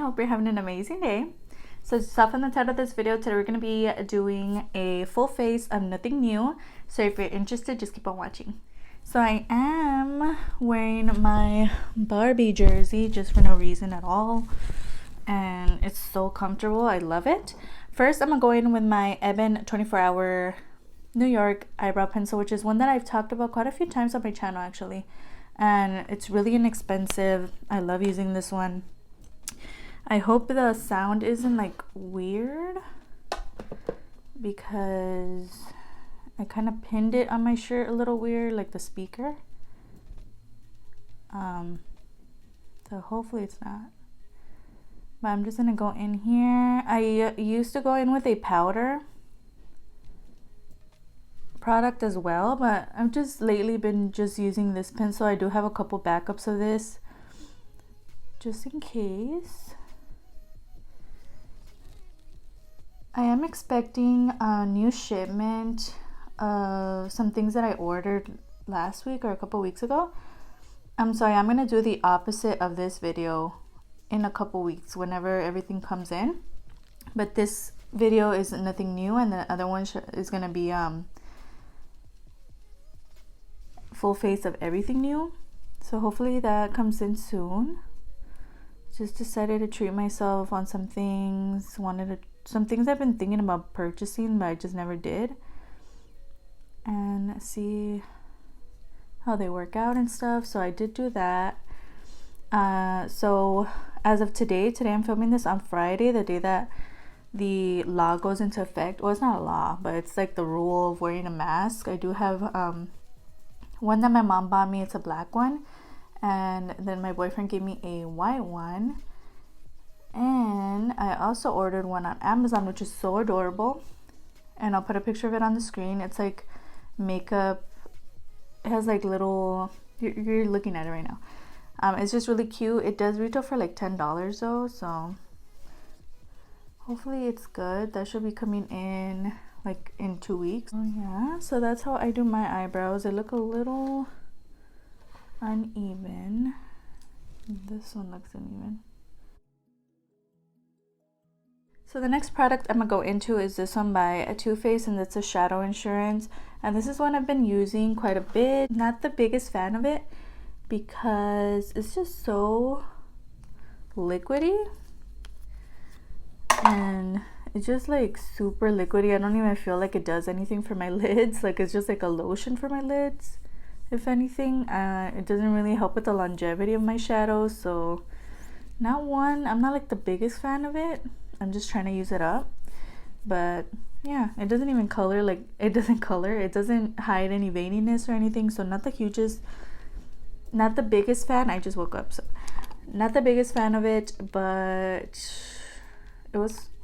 hope you're having an amazing day. So just off on the title of this video, today we're going to be doing a full face of nothing new. So if you're interested, just keep on watching. So I am wearing my Barbie jersey just for no reason at all. And it's so comfortable. I love it. First, I'm going to go in with my EBIN 24-hour New York eyebrow pencil, which is one that I've talked about quite a few times on my channel actually. And it's really inexpensive. I love using this one. I hope the sound isn't like weird because I kind of pinned it on my shirt a little weird, like the speaker. So hopefully it's not. But I'm just gonna go in here. I used to go in with a powder product as well, but I've just lately been just using this pencil. I do have a couple backups of this just in case. I am expecting a new shipment of some things that I ordered last week or a couple weeks ago. So I am gonna do the opposite of this video in a couple weeks whenever everything comes in. But this video is nothing new, and the other one is gonna be full face of everything new. So hopefully that comes in soon. Just decided to treat myself on some things. Some things I've been thinking about purchasing, but I just never did. And see how they work out and stuff. So I did do that. So as of today I'm filming this on Friday, the day that the law goes into effect. Well, it's not a law, but it's like the rule of wearing a mask. I do have one that my mom bought me. It's a black one, and then my boyfriend gave me a white one, and I also ordered one on Amazon, which is so adorable, and I'll put a picture of it on the screen. It's like makeup. It has like little, you're looking at it right now. It's just really cute. It does retail for like $10 though, so hopefully it's good. That should be coming in like in 2 weeks. Oh yeah, so that's how I do my eyebrows. They look a little uneven. This one looks uneven. So the next product I'm gonna go into is this one by Too Faced, and it's a Shadow Insurance. And this is one I've been using quite a bit. Not the biggest fan of it because it's just so liquidy. And it's just like super liquidy. I don't even feel like it does anything for my lids. Like it's just like a lotion for my lids, if anything. It doesn't really help with the longevity of my shadows. So I'm not like the biggest fan of it. I'm just trying to use it up. But yeah, it doesn't even color. Like it doesn't hide any veininess or anything. So not the biggest fan. I just woke up, so not the biggest fan of it, but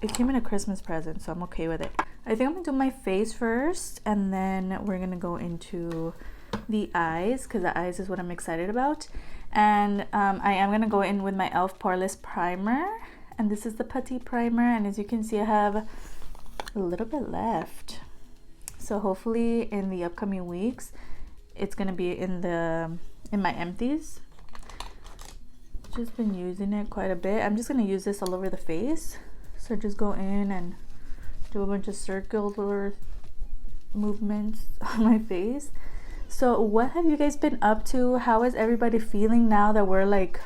it came in a Christmas present, so I'm okay with it. I think I'm gonna do my face first, and then we're gonna go into the eyes, because the eyes is what I'm excited about. And I am gonna go in with my e.l.f. Poreless Primer, and this is the Petite Primer, and as you can see I have a little bit left. So hopefully in the upcoming weeks it's gonna be in my empties. Just been using it quite a bit. I'm just gonna use this all over the face. So just go in and do a bunch of circular movements on my face. So what have you guys been up to? How is everybody feeling now that we're like,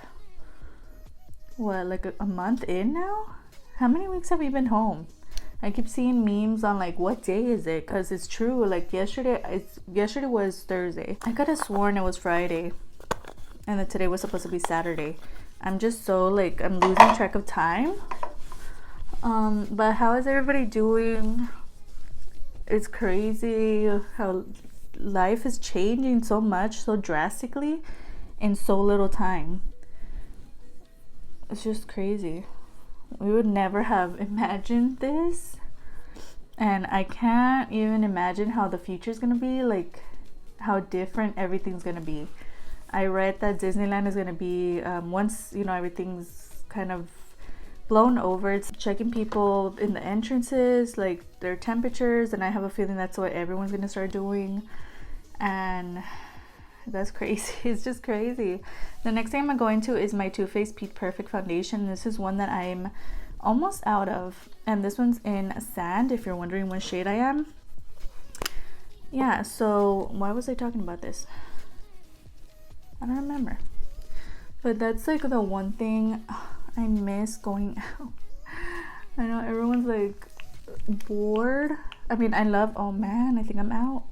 what, like a month in now? How many weeks have we been home? I keep seeing memes on like, what day is it? Because it's true, like yesterday was Thursday. I could have sworn it was Friday, and that today was supposed to be Saturday. I'm just so like, I'm losing track of time. But how is everybody doing? It's crazy how life is changing so much, so drastically in so little time. It's just crazy. We would never have imagined this, and I can't even imagine how the future is gonna be, like how different everything's gonna be. I read that Disneyland is gonna be once everything's kind of blown over, it's checking people in the entrances, like their temperatures, and I have a feeling that's what everyone's gonna start doing. And That's crazy. It's just crazy. The next thing I'm going to is my Too Faced Peak Perfect Foundation. This is one that I'm almost out of, and this one's in Sand, if you're wondering what shade I am. Yeah, so why was I talking about this? I don't remember. But that's like the one thing I miss going out. I know everyone's like bored. I mean, I love, oh man, I think I'm out.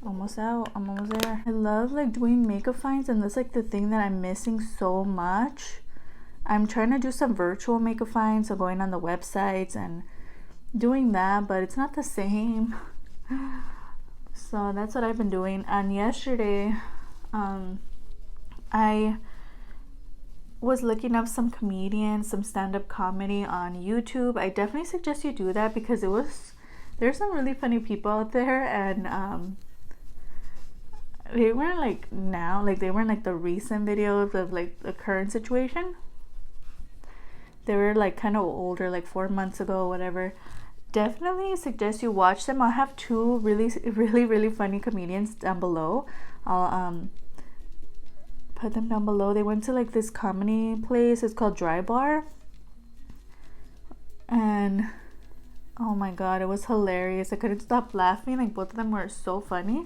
Almost out. I'm almost there. I love like doing makeup finds, and that's like the thing that I'm missing so much. I'm trying to do some virtual makeup finds, so going on the websites and doing that, but it's not the same. So that's what I've been doing. And yesterday I was looking up some comedians, some stand-up comedy on YouTube. I definitely suggest you do that because there's some really funny people out there, and they weren't like now, like they weren't like the recent videos of like the current situation. They were like kind of older, like 4 months ago, whatever. Definitely suggest you watch them. I'll have two really funny comedians down below. I'll put them down below. They went to like this comedy place. It's called Dry Bar, and oh my god, it was hilarious. I couldn't stop laughing. Like both of them were so funny.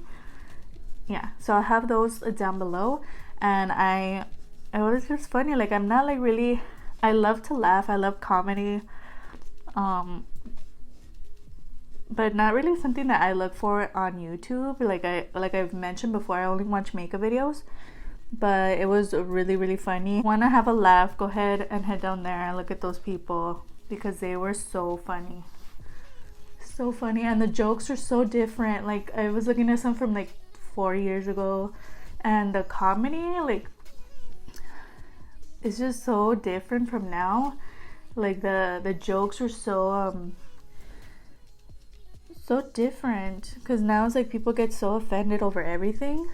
Yeah, so I'll have those down below. And it was just funny. Like I'm not like really, I love to laugh, I love comedy, but not really something that I look for on YouTube. Like I've mentioned before, I only watch makeup videos, but it was really funny. Want to have a laugh, go ahead and head down there and look at those people, because they were so funny, and the jokes are so different. Like I was looking at some from like 4 years ago, and the comedy, like, it's just so different from now. Like the jokes are so different, because now it's like people get so offended over everything,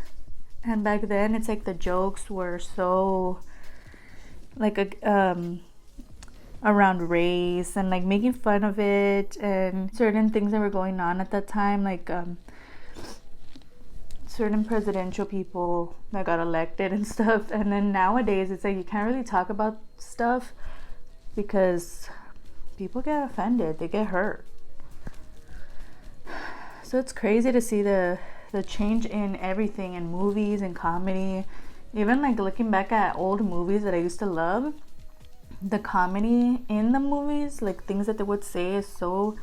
and back then it's like the jokes were so like around race and like making fun of it and certain things that were going on at that time, like certain presidential people that got elected and stuff. And then nowadays it's like you can't really talk about stuff because people get offended, they get hurt. So it's crazy to see the change in everything, in movies and comedy. Even like looking back at old movies that I used to love, the comedy in the movies, like things that they would say, is so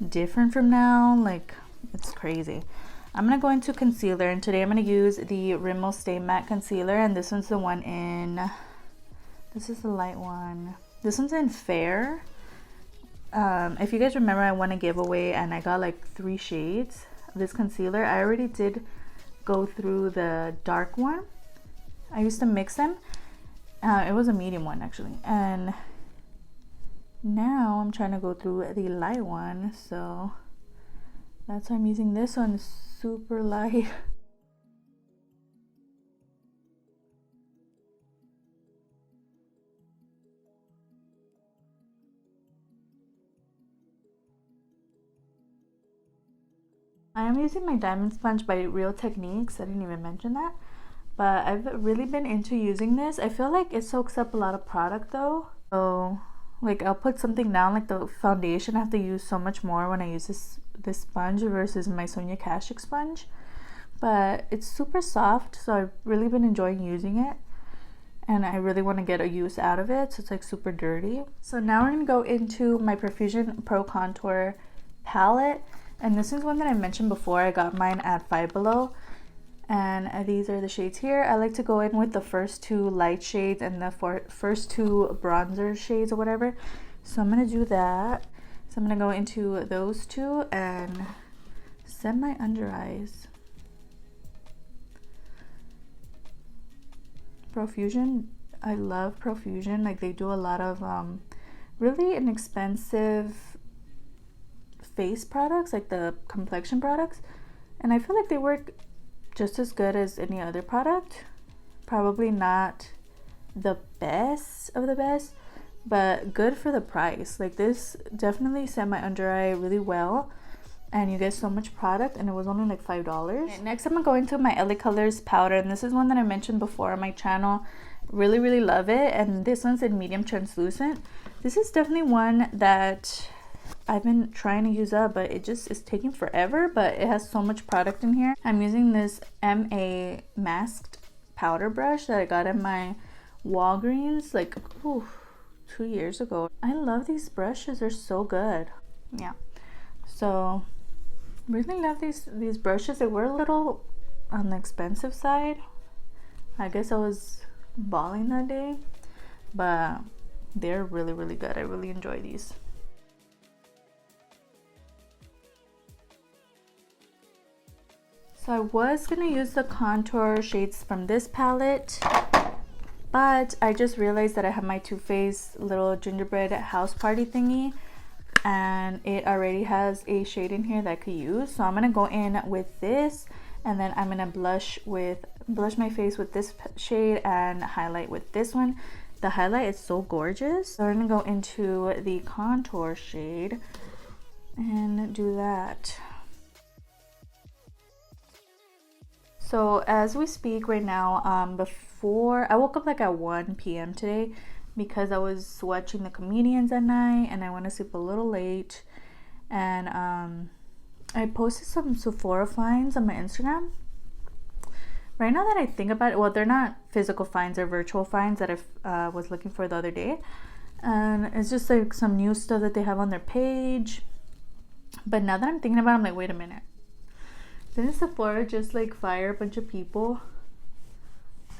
different from now. Like it's crazy. I'm gonna go into concealer, and today I'm gonna use the Rimmel Stay Matte Concealer, and this one's the one in, this is the light one. This one's in Fair. If you guys remember, I won a giveaway and I got like 3 shades of this concealer. I already did go through the dark one. I used to mix them. It was a medium one actually, and now I'm trying to go through the light one, so that's why I'm using this one. Super light. I am using my diamond sponge by Real Techniques. I didn't even mention that, but I've really been into using this. I feel like it soaks up a lot of product though, so like I'll put something down, like the foundation I have to use so much more when I use this sponge versus my Sonia Kashuk sponge. But it's super soft, so I've really been enjoying using it, and I really want to get a use out of it, so it's like super dirty. So now we're gonna go into my Profusion Pro Contour palette, and this is one that I mentioned before. I got mine at Five Below, and these are the shades here. I like to go in with the first 2 light shades and the first 2 bronzer shades or whatever. So I'm gonna do that. So I'm gonna go into those 2 and set my under eyes. Profusion, I love Profusion. Like they do a lot of really inexpensive face products, like the complexion products, and I feel like they work just as good as any other product. Probably not the best of the best, but good for the price. Like this definitely set my under eye really well. and you get so much product, and it was only like $5. Okay, next I'm gonna go into my LA Colors powder, and this is one that I mentioned before on my channel. Really love it, and this one's in medium translucent. This is definitely one that I've been trying to use up, but it just is taking forever, but it has so much product in here. I'm using this MASQD powder brush that I got at my Walgreens like 2 years ago. I love these brushes, they're so good. Yeah, so really love these brushes. They were a little on the expensive side. I guess I was balling that day, but they're really good. I really enjoy these. So I was gonna use the contour shades from this palette, but I just realized that I have my Too Faced little gingerbread house party thingy, and it already has a shade in here that I could use. So I'm gonna go in with this, and then I'm gonna blush my face with this shade and highlight with this one. The highlight is so gorgeous. So I'm gonna go into the contour shade and do that. So as we speak right now, before I woke up like at 1 p.m. today because I was watching the comedians at night and I went to sleep a little late, and I posted some Sephora finds on my Instagram. Right now that I think about it, well, they're not physical finds, they're virtual finds that I was looking for the other day, and it's just like some new stuff that they have on their page. But now that I'm thinking about it, I'm like, wait a minute, didn't Sephora just like fire a bunch of people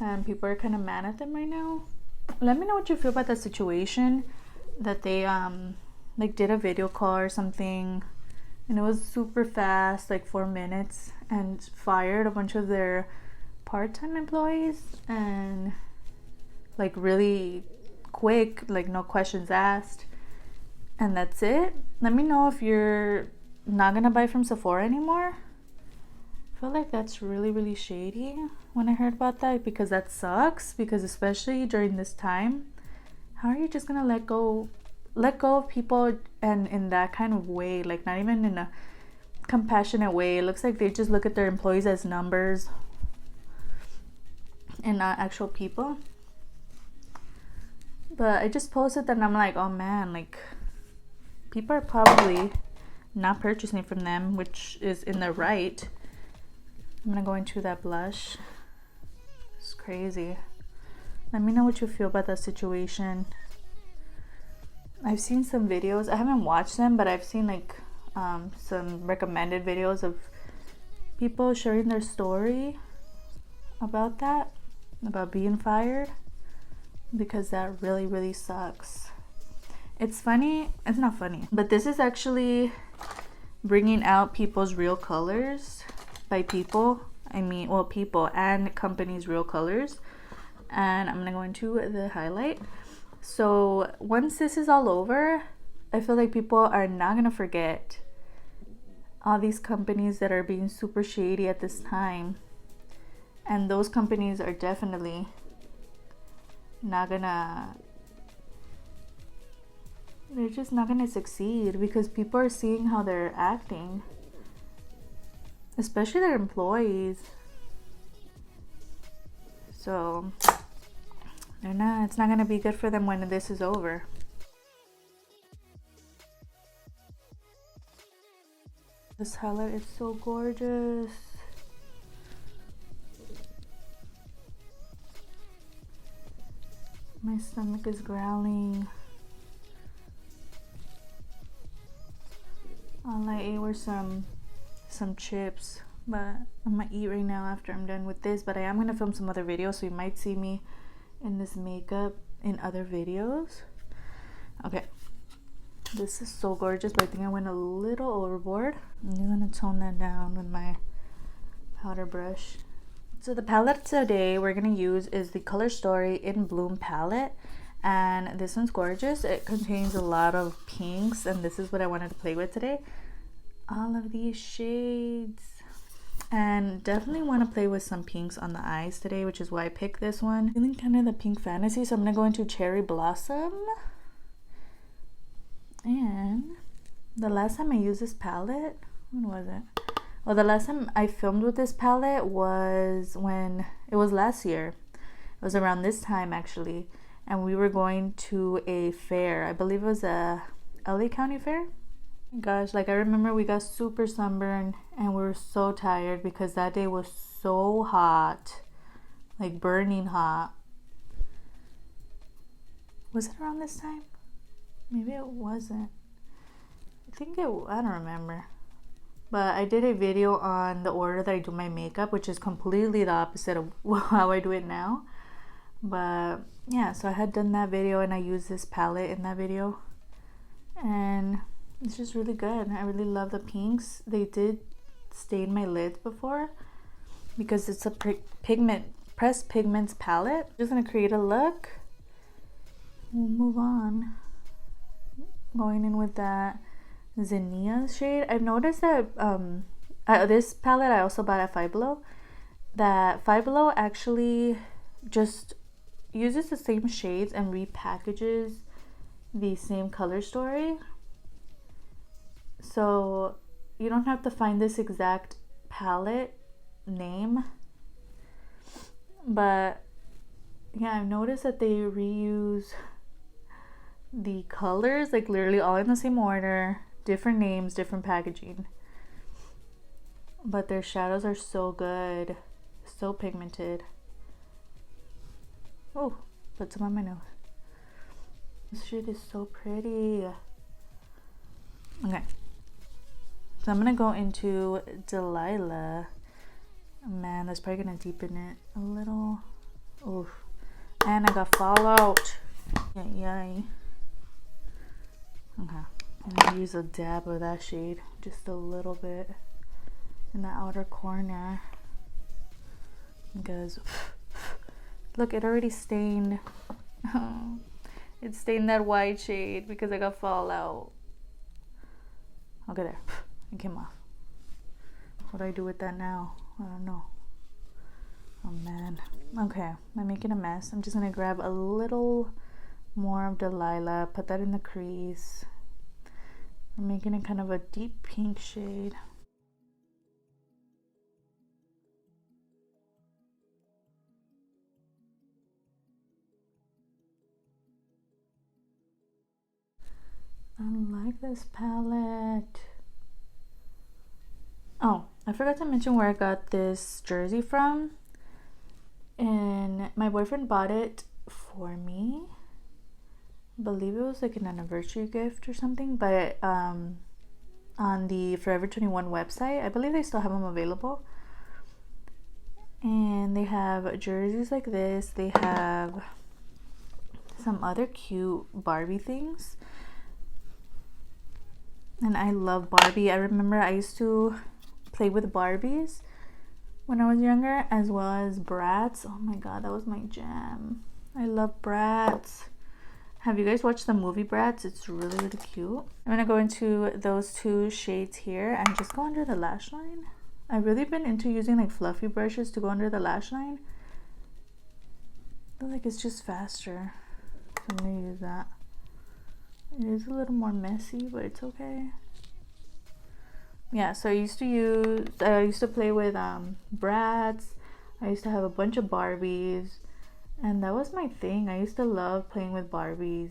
and people are kind of mad at them right now? Let me know what you feel about that situation, that they like did a video call or something and it was super fast, like 4 minutes, and fired a bunch of their part-time employees, and like really quick, like no questions asked, and that's it. Let me know if you're not gonna buy from Sephora anymore. I feel like that's really shady when I heard about that, because that sucks, because especially during this time, how are you just gonna let go of people and in that kind of way, like not even in a compassionate way? It looks like they just look at their employees as numbers and not actual people. But I just posted that and I'm like, oh man, like people are probably not purchasing from them, which is in the right. I'm gonna go into that blush. It's crazy. Let me know what you feel about that situation. I've seen some videos, I haven't watched them, but I've seen like some recommended videos of people sharing their story about that, about being fired, because that really sucks. It's funny, it's not funny, but this is actually bringing out people's real colors. By people, I mean, well, people and companies' real colors. And I'm gonna go into the highlight. So once this is all over, I feel like people are not gonna forget all these companies that are being super shady at this time, and those companies are definitely not gonna, they're just not gonna succeed, because people are seeing how they're acting, especially their employees. So it's not gonna be good for them when this is over. This highlight is so gorgeous. My stomach is growling. All I ate were some chips, but I'm gonna eat right now after I'm done with this. But I am gonna film some other videos, so you might see me in this makeup in other videos. Okay, this is so gorgeous, but I think I went a little overboard. I'm just gonna tone that down with my powder brush. So the palette today we're gonna use is the Color Story in Bloom palette, and this one's gorgeous. It contains a lot of pinks, and this is what I wanted to play with today. All of these shades, and definitely want to play with some pinks on the eyes today, which is why I picked this one. Feeling kind of the pink fantasy, so I'm gonna go into Cherry Blossom. And the last time I used this palette When was it? Well, the last time I filmed with this palette was when it was last year. It was around this time actually, and we were going to a fair. I believe it was a LA County fair. Gosh, like I remember we got super sunburned and we were so tired because that day was so hot, like burning hot. Was it around this time? Maybe it wasn't. I don't remember. But I did a video on the order that I do my makeup, which is completely the opposite of how I do it now. But yeah, so I had done that video and I used this palette in that video. And it's just really good. I really love the pinks. They did stain my lids before because it's a pressed pigments palette. I'm just going to create a look. We'll move on. Going in with that Zinnia shade. I've noticed that this palette I also bought at Five Below. That Five Below actually just uses the same shades and repackages the same color story. So you don't have to find this exact palette name. But yeah, I've noticed that they reuse the colors, like literally all in the same order, different names, different packaging, but their shadows are so good, so pigmented. Oh, put some on my nose. This shit is so pretty. Okay, so I'm gonna go into Delilah. Man, that's probably gonna deepen it a little. Oof. And I got fallout. Yay. Okay, I'm gonna use a dab of that shade, just a little bit in the outer corner, because look, it already stained. It stained that white shade because I got fallout. Okay, there, it came off. What do I do with that now? I don't know. Oh man. Okay, I'm making a mess. I'm just gonna grab a little more of Delilah, put that in the crease. I'm making it kind of a deep pink shade. I like this palette. Oh, I forgot to mention where I got this jersey from, and my boyfriend bought it for me. I believe it was like an anniversary gift or something, but on the Forever 21 website, I believe they still have them available. And they have jerseys like this. They have some other cute Barbie things. And I love Barbie. I remember I used to play with Barbies when I was younger, as well as Bratz. Oh my god, that was my jam. I love Bratz. Have you guys watched the movie Bratz? It's really, really cute. I'm gonna go into those two shades here and just go under the lash line. I've really been into using like fluffy brushes to go under the lash line. I feel like it's just faster. So I'm gonna use that. It is a little more messy, but it's okay. Yeah, so I used to play with Bratz. I used to have a bunch of Barbies. And that was my thing. I used to love playing with Barbies.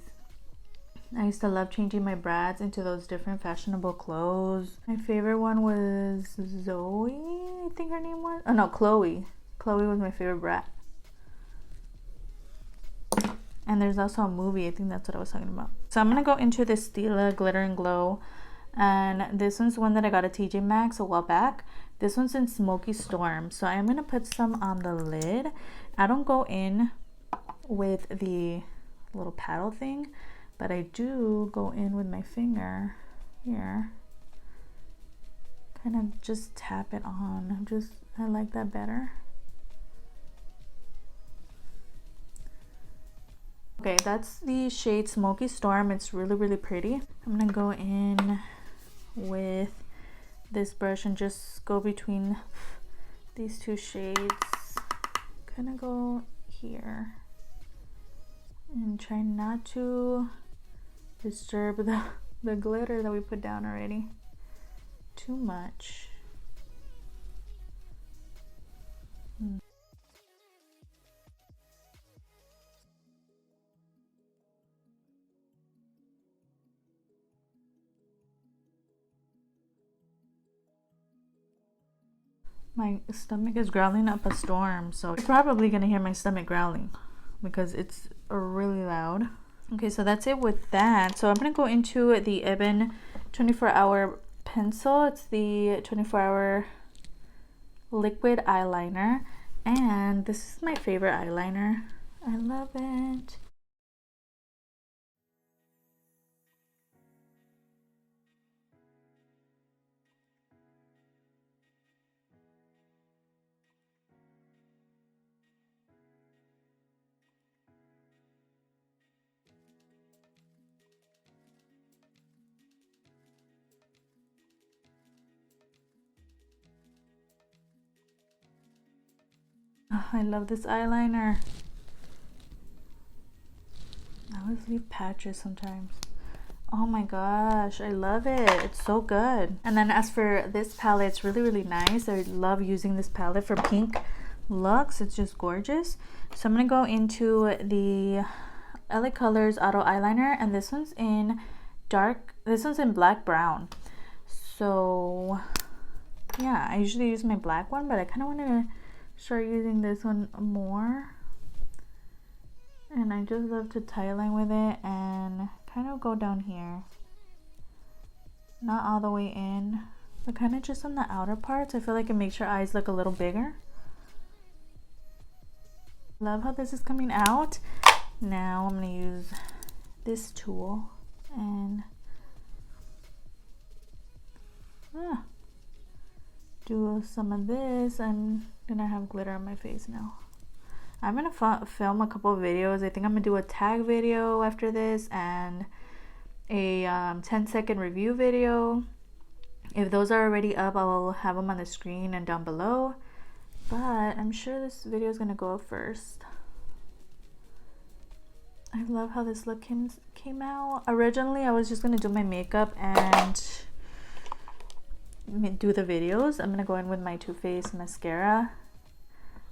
I used to love changing my Bratz into those different fashionable clothes. My favorite one was Zoe, I think her name was. Oh no, Chloe. Chloe was my favorite Brat. And there's also a movie. I think that's what I was talking about. So I'm going to go into this Stila Glitter and Glow. And this one's one that I got at TJ Maxx a while back. This one's in Smoky Storm. So I'm going to put some on the lid. I don't go in with the little paddle thing, but I do go in with my finger here. Kind of just tap it on. I like that better. Okay, that's the shade Smoky Storm. It's really, really pretty. I'm gonna go in with this brush and just go between these two shades. Kind of go here and try not to disturb the glitter that we put down already. too much. My stomach is growling up a storm, so you're probably gonna hear my stomach growling because it's really loud. Okay, so that's it with that. So I'm gonna go into the EBIN 24-hour pencil. It's the 24-hour liquid eyeliner, and this is my favorite eyeliner. I love it. Oh, I love this eyeliner. I always leave patches sometimes. Oh my gosh, I love it. It's so good. And then as for this palette, it's really nice. I love using this palette for pink looks. It's just gorgeous. So I'm gonna go into the LA Colors Auto Eyeliner, and this one's in black brown. So yeah, I usually use my black one, but I kind of want to start using this one more. And I just love to tie line with it and kind of go down here. Not all the way in, but kind of just on the outer parts. I feel like it makes your eyes look a little bigger. Love how this is coming out. Now I'm going to use this tool and do some of this. I'm going to have glitter on my face now. I'm gonna film a couple of videos. I think I'm gonna do a tag video after this and a 10-second review video. If those are already up, I will have them on the screen and down below. But I'm sure this video is gonna go up first. I love how this look came out. Originally, I was just gonna do my makeup and do the videos. I'm gonna go in with my Too Faced mascara.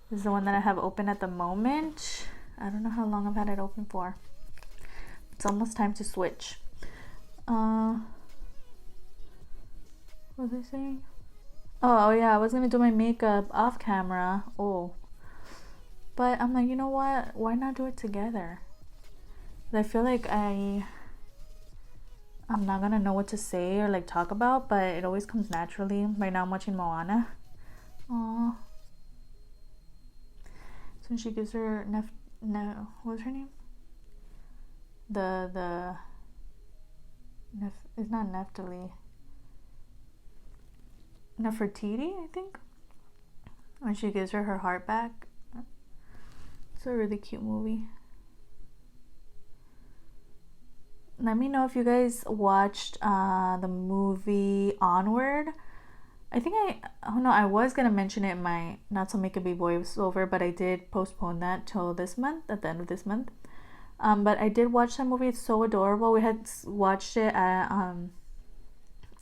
This is the one that I have open at the moment. I don't know how long I've had it open for. It's almost time to switch. What was I saying? Oh yeah, I was gonna do my makeup off camera. Oh, but I'm like, you know what? Why not do it together? I feel like I'm not gonna know what to say or like talk about, but it always comes naturally. Right now I'm watching Moana. Aww. So she gives her what was her name? It's not Neftali. Nefertiti, I think. When she gives her heart back. It's a really cute movie. Let me know if you guys watched the movie Onward. I was gonna mention it in my Not So Makeup voiceover, but I did postpone that till this month, at the end of this month. But I did watch that movie. It's so adorable. We had watched it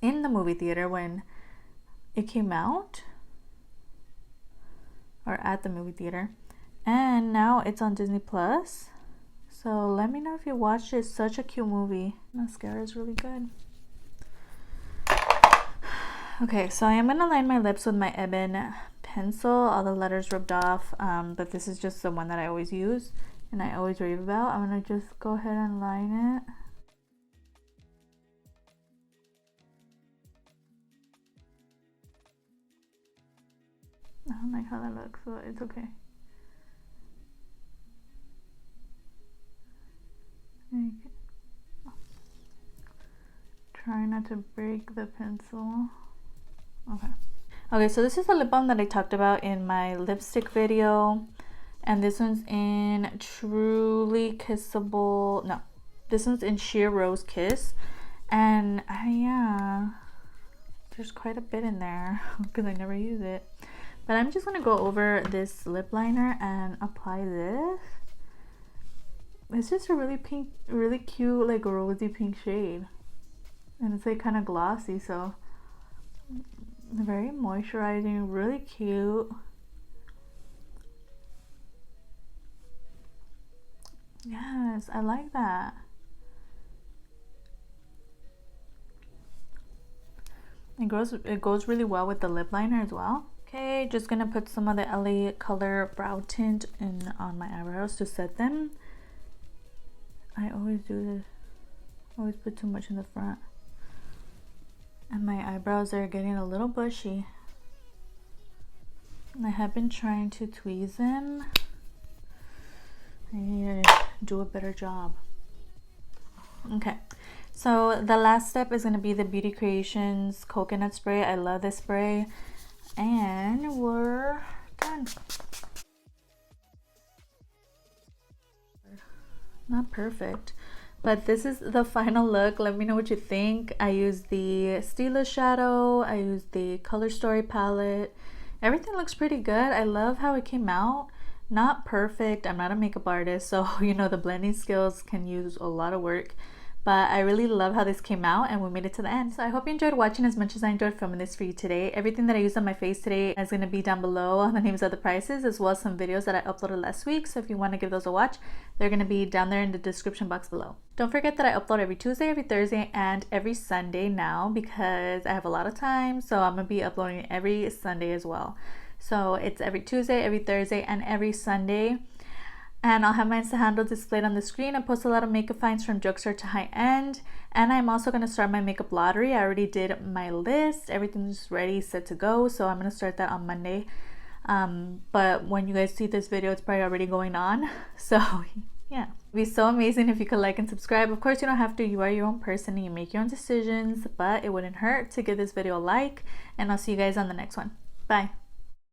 in the movie theater when it came out, or at the movie theater, and now it's on Disney Plus. So let me know if you watched it. It's such a cute movie. Mascara is really good. Okay, so I am going to line my lips with my EBIN pencil. All the letters rubbed off, but this is just the one that I always use and I always rave about. I'm going to just go ahead and line it. I don't like how that looks, so it's okay. Try not to break the pencil. Okay, so this is the lip balm that I talked about in my lipstick video, and this one's in Truly Kissable. No, this one's in Sheer Rose Kiss, and yeah, there's quite a bit in there because I never use it. But I'm just gonna go over this lip liner and apply this. It's just a really cute, like rosy pink shade, and it's like kind of glossy, so Very moisturizing, really cute. Yes, I like that. It goes really well with the lip liner as well. Okay, just gonna put some of the LA Color brow tint in on my eyebrows to set them. I always do this. Always put too much in the front. And my eyebrows are getting a little bushy. I have been trying to tweeze them. I need to do a better job. Okay, so the last step is going to be the Beauty Creations coconut spray. I love this spray. And we're done. Not perfect, but this is the final look. Let me know what you think. I used the Stila shadow. I used the Color Story palette. Everything looks pretty good. I love how it came out. Not perfect. I'm not a makeup artist, so you know the blending skills can use a lot of work. But I really love how this came out and we made it to the end. So I hope you enjoyed watching as much as I enjoyed filming this for you today. Everything that I used on my face today is going to be down below, the names of the prices, as well as some videos that I uploaded last week. So if you want to give those a watch, they're going to be down there in the description box below. Don't forget that I upload every Tuesday, every Thursday, and every Sunday now because I have a lot of time. So I'm going to be uploading every Sunday as well. So it's every Tuesday, every Thursday, and every Sunday. And I'll have my Insta handle displayed on the screen. I post a lot of makeup finds from drugstore to high end. And I'm also going to start my makeup lottery. I already did my list. Everything's ready, set to go. So I'm going to start that on Monday. But when you guys see this video, it's probably already going on. So yeah, it'd be so amazing if you could like and subscribe. Of course, you don't have to. You are your own person and you make your own decisions. But it wouldn't hurt to give this video a like. And I'll see you guys on the next one. Bye.